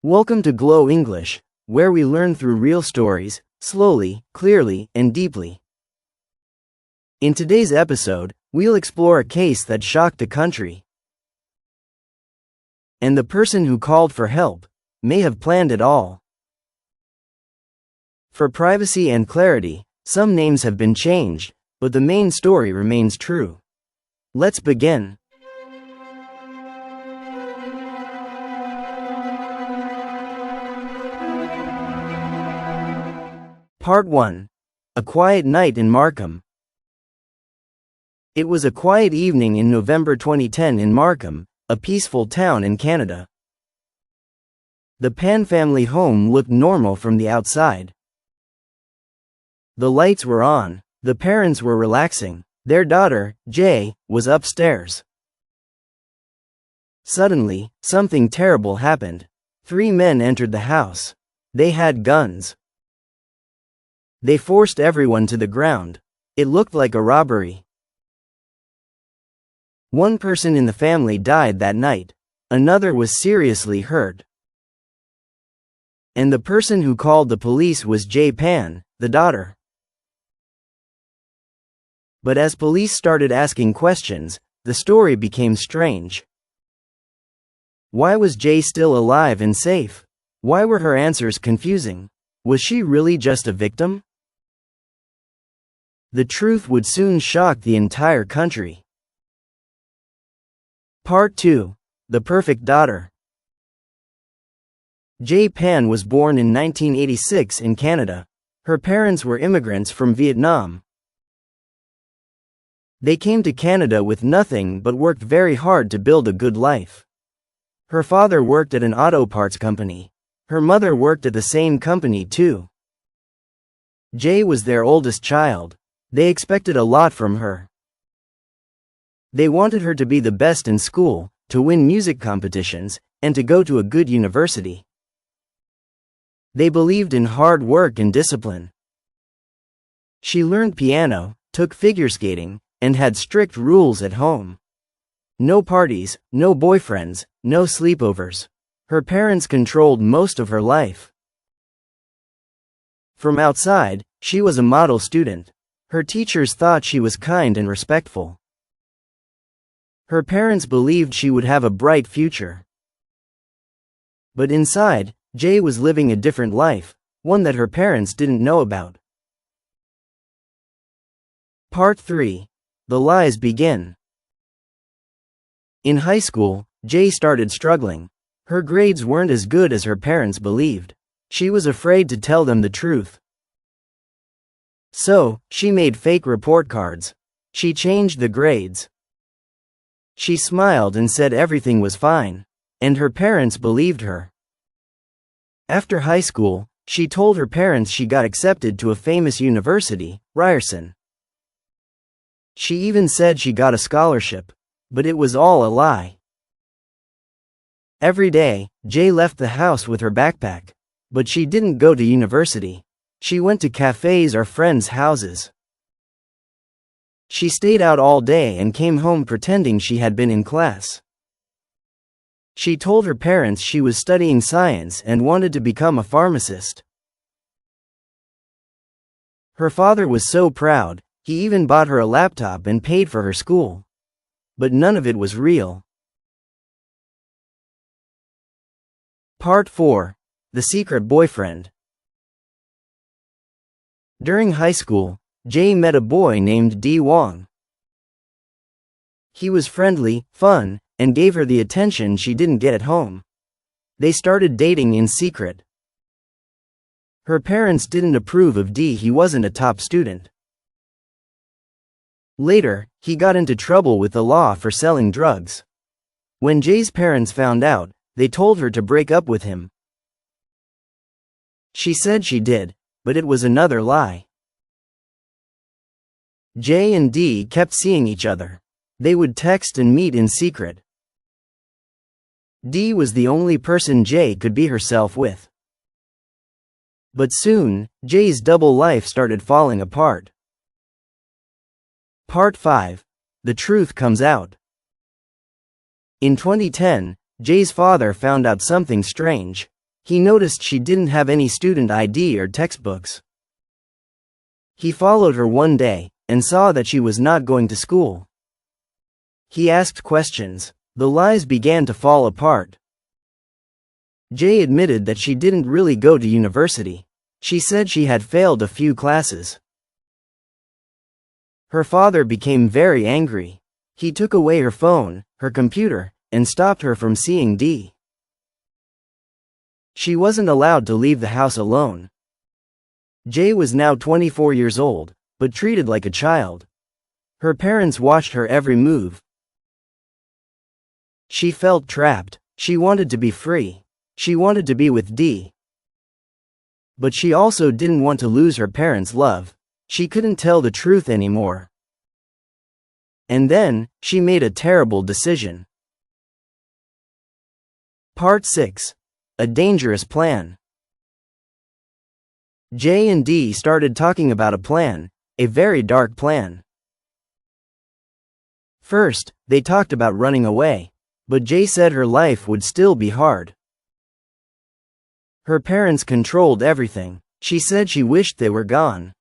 Welcome to Glow English, where we learn through real stories, slowly, clearly, and deeply. In today's episode, we'll explore a case that shocked the country. And the person who called for help may have planned it all. For privacy and clarity, some names have been changed, but the main story remains true. Let's begin. Part 1. A Quiet Night in Markham. It was a quiet evening in November 2010 in Markham, a peaceful town in Canada. The Pan family home looked normal from the outside. The lights were on, the parents were relaxing, their daughter, Jay, was upstairs. Suddenly, something terrible happened. 3 men entered the house. They had guns. They forced everyone to the ground. It looked like a robbery. One person in the family died that night. Another was seriously hurt. And the person who called the police was Jay Pan, the daughter. But as police started asking questions, the story became strange. Why was Jay still alive and safe? Why were her answers confusing? Was she really just a victim? The truth would soon shock the entire country. Part 2. The Perfect Daughter. Jay Pan was born in 1986 in Canada. Her parents were immigrants from Vietnam. They came to Canada with nothing but worked very hard to build a good life. Her father worked at an auto parts company. Her mother worked at the same company too. Jay was their oldest child. They expected a lot from her. They wanted her to be the best in school, to win music competitions, and to go to a good university. They believed in hard work and discipline. She learned piano, took figure skating, and had strict rules at home. No parties, no boyfriends, no sleepovers. Her parents controlled most of her life. From outside, she was a model student. Her teachers thought she was kind and respectful. Her parents believed she would have a bright future. But inside, Jay was living a different life, one that her parents didn't know about. Part 3. The Lies Begin. In high school, Jay started struggling. Her grades weren't as good as her parents believed. She was afraid to tell them the truth. So, she made fake report cards. She changed the grades. She smiled and said everything was fine. And her parents believed her. After high school, she told her parents she got accepted to a famous university, Ryerson. She even said she got a scholarship. But it was all a lie. Every day, Jay left the house with her backpack. But she didn't go to university. She went to cafes or friends' houses. She stayed out all day and came home pretending she had been in class. She told her parents she was studying science and wanted to become a pharmacist. Her father was so proud, he even bought her a laptop and paid for her school. But none of it was real. Part 4. The Secret Boyfriend. During high school, Jay met a boy named D. Wong. He was friendly, fun, and gave her the attention she didn't get at home. They started dating in secret. Her parents didn't approve of D. He wasn't a top student. Later, he got into trouble with the law for selling drugs. When Jay's parents found out, they told her to break up with him. She said she did, but it was another lie. Jay and D kept seeing each other. They would text and meet in secret. D was the only person Jay could be herself with. But soon, Jay's double life started falling apart. Part 5. The Truth Comes Out. In 2010, Jay's father found out something strange. He noticed she didn't have any student ID or textbooks. He followed her one day and saw that she was not going to school. He asked questions. The lies began to fall apart. Jay admitted that she didn't really go to university. She said she had failed a few classes. Her father became very angry. He took away her phone, her computer, and stopped her from seeing Dee. She wasn't allowed to leave the house alone. Jay was now 24 years old, but treated like a child. Her parents watched her every move. She felt trapped. She wanted to be free. She wanted to be with Dee. But she also didn't want to lose her parents' love. She couldn't tell the truth anymore. And then, she made a terrible decision. Part 6. A dangerous plan. Jay and Dee started talking about a plan, a very dark plan. First, they talked about running away, but Jay said her life would still be hard. Her parents controlled everything. She said she wished they were gone.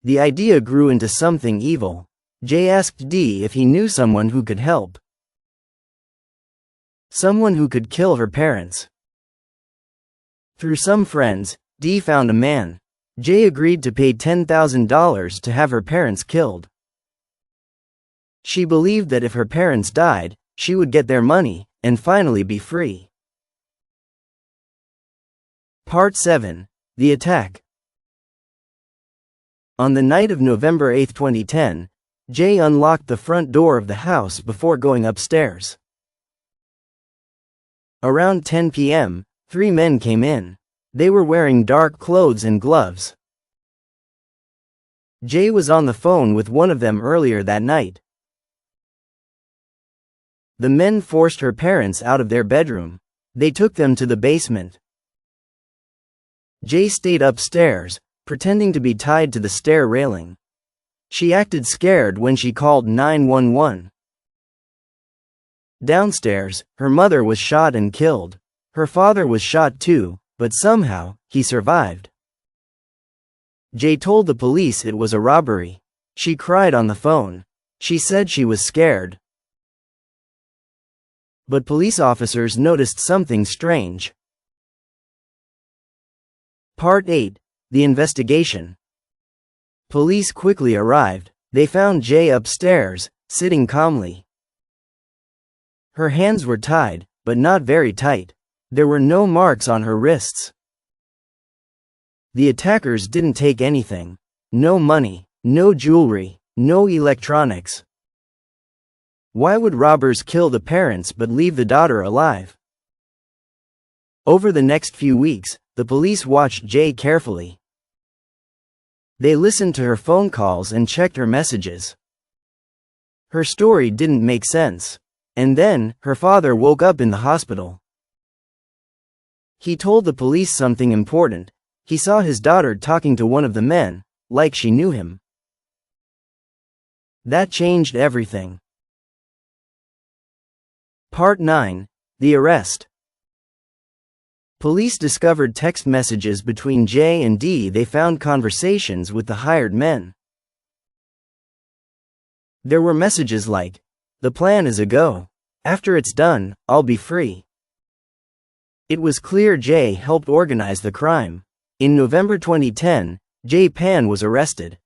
The idea grew into something evil. Jay asked Dee if he knew someone who could help. Someone who could kill her parents. Through some friends, Dee found a man. Jay agreed to pay $10,000 to have her parents killed. She believed that if her parents died, she would get their money and finally be free. Part 7. The Attack. On the night of November 8, 2010, Jay unlocked the front door of the house before going upstairs. Around 10 p.m., 3 men came in. They were wearing dark clothes and gloves. Jay was on the phone with one of them earlier that night. The men forced her parents out of their bedroom. They took them to the basement. Jay stayed upstairs, pretending to be tied to the stair railing. She acted scared when she called 911. Downstairs, her mother was shot and killed. Her father was shot too, but somehow, he survived. Jay told the police it was a robbery. She cried on the phone. She said she was scared. But police officers noticed something strange. Part 8. The Investigation. Police quickly arrived. They found Jay upstairs, sitting calmly. Her hands were tied, but not very tight. There were no marks on her wrists. The attackers didn't take anything. No money, no jewelry, no electronics. Why would robbers kill the parents but leave the daughter alive? Over the next few weeks, the police watched Jay carefully. They listened to her phone calls and checked her messages. Her story didn't make sense. And then, her father woke up in the hospital. He told the police something important. He saw his daughter talking to one of the men, like she knew him. That changed everything. Part 9. The Arrest. Police discovered text messages between Jay and Dee. They found conversations with the hired men. There were messages like, "The plan is a go. After it's done, I'll be free." It was clear Jay helped organize the crime. In November 2010, Jay Pan was arrested.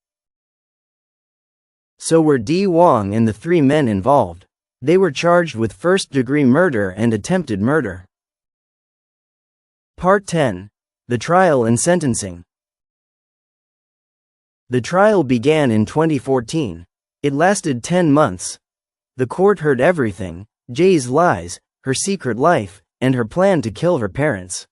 So were Dee Wong and the 3 men involved. They were charged with first-degree murder and attempted murder. Part 10. The Trial and Sentencing. The trial began in 2014. It lasted 10 months. The court heard everything: Jay's lies, her secret life, and her plan to kill her parents.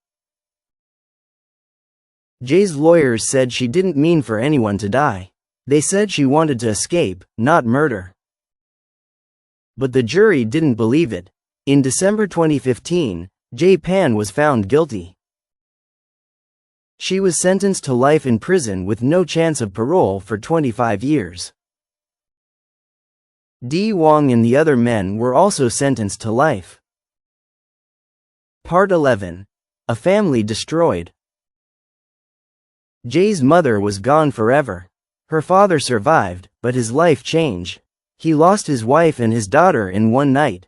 Jay's lawyers said she didn't mean for anyone to die. They said she wanted to escape, not murder. But the jury didn't believe it. In December 2015, Jay Pan was found guilty. She was sentenced to life in prison with no chance of parole for 25 years. Dee Wong and the other men were also sentenced to life. Part 11. A family destroyed. Jay's mother was gone forever. Her father survived, but his life changed. He lost his wife and his daughter in one night.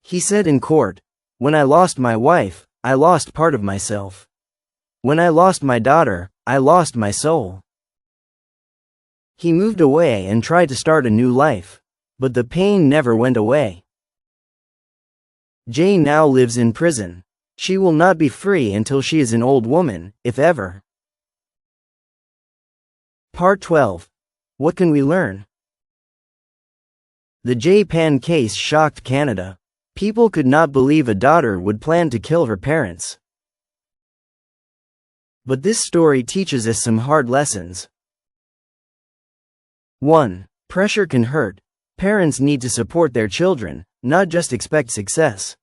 He said in court, "When I lost my wife, I lost part of myself. When I lost my daughter, I lost my soul." He moved away and tried to start a new life. But the pain never went away. Jay now lives in prison. She will not be free until she is an old woman, if ever. Part 12. What can we learn? The Jay Pan case shocked Canada. People could not believe a daughter would plan to kill her parents. But this story teaches us some hard lessons. 1. Pressure can hurt. Parents need to support their children, not just expect success.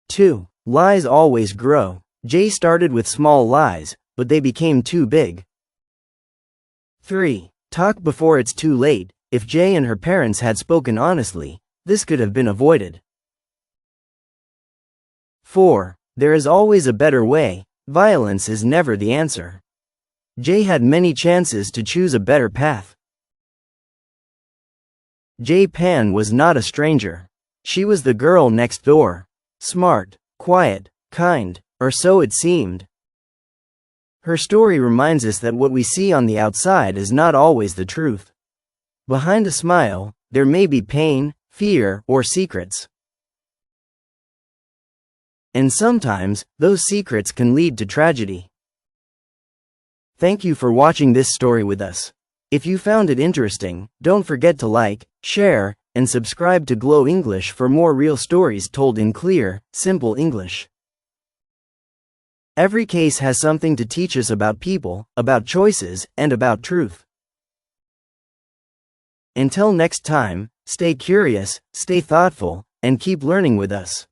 2. Lies always grow. Jay started with small lies, but they became too big. 3. Talk before it's too late. If Jay and her parents had spoken honestly, this could have been avoided. 4. There is always a better way. Violence is never the answer. Jay had many chances to choose a better path. Jay Pan was not a stranger. She was the girl next door. Smart, quiet, kind, or so it seemed. Her story reminds us that what we see on the outside is not always the truth. Behind a smile, there may be pain, fear, or secrets. And sometimes, those secrets can lead to tragedy. Thank you for watching this story with us. If you found it interesting, don't forget to like, share, and subscribe to Glow English for more real stories told in clear, simple English. Every case has something to teach us about people, about choices, and about truth. Until next time, stay curious, stay thoughtful, and keep learning with us.